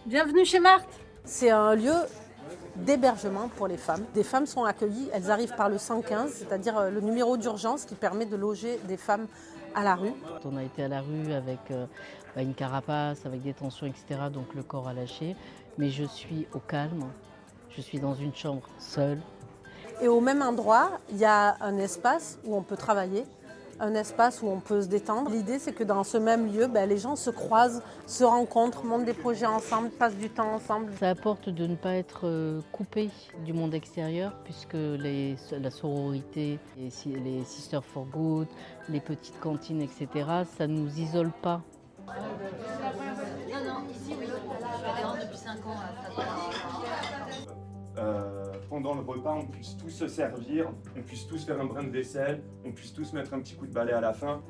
Bienvenue chez Marthe. C'est un lieu d'hébergement pour les femmes. Des femmes sont accueillies, elles arrivent par le 115, c'est-à-dire le numéro d'urgence qui permet de loger des femmes à la rue. On a été à la rue avec une carapace, avec des tensions, etc. Donc le corps a lâché. Mais je suis au calme, je suis dans une chambre seule. Et au même endroit, il y a un espace où on peut travailler, un espace où on peut se détendre. L'idée, c'est que dans ce même lieu, les gens se croisent, se rencontrent, montent des projets ensemble, passent du temps ensemble. Ça apporte de ne pas être coupé du monde extérieur, puisque la sororité, les Sisters for Good, les petites cantines, etc., ça ne nous isole pas. Non, ici oui. Je fais des rangs depuis 5 ans. Pendant le repas, on puisse tous se servir, on puisse tous faire un brin de vaisselle, on puisse tous mettre un petit coup de balai à la fin.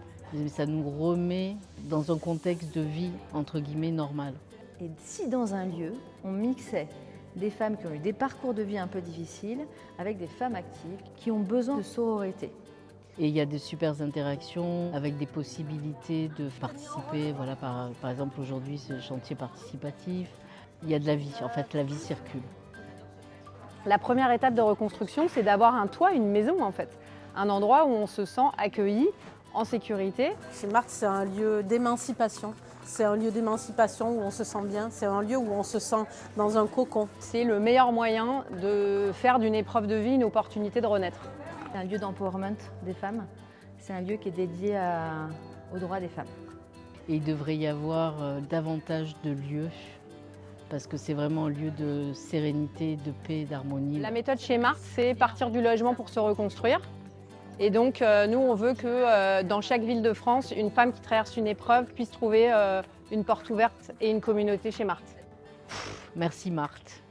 Ça nous remet dans un contexte de vie, entre guillemets, normal. Et si dans un lieu, on mixait des femmes qui ont eu des parcours de vie un peu difficiles avec des femmes actives qui ont besoin de sororité. Et il y a des super interactions avec des possibilités de participer. Voilà, par exemple, aujourd'hui, c'est le chantier participatif. Il y a de la vie, en fait, la vie circule. La première étape de reconstruction, c'est d'avoir un toit, une maison en fait. Un endroit où on se sent accueilli, en sécurité. Chez Marthe, c'est un lieu d'émancipation. C'est un lieu d'émancipation où on se sent bien. C'est un lieu où on se sent dans un cocon. C'est le meilleur moyen de faire d'une épreuve de vie une opportunité de renaître. C'est un lieu d'empowerment des femmes. C'est un lieu qui est dédié aux droits des femmes. Et il devrait y avoir davantage de lieux, parce que c'est vraiment un lieu de sérénité, de paix, d'harmonie. La méthode chez Marthe, c'est partir du logement pour se reconstruire. Et donc, nous, on veut que dans chaque ville de France, une femme qui traverse une épreuve puisse trouver une porte ouverte et une communauté chez Marthe. Merci Marthe.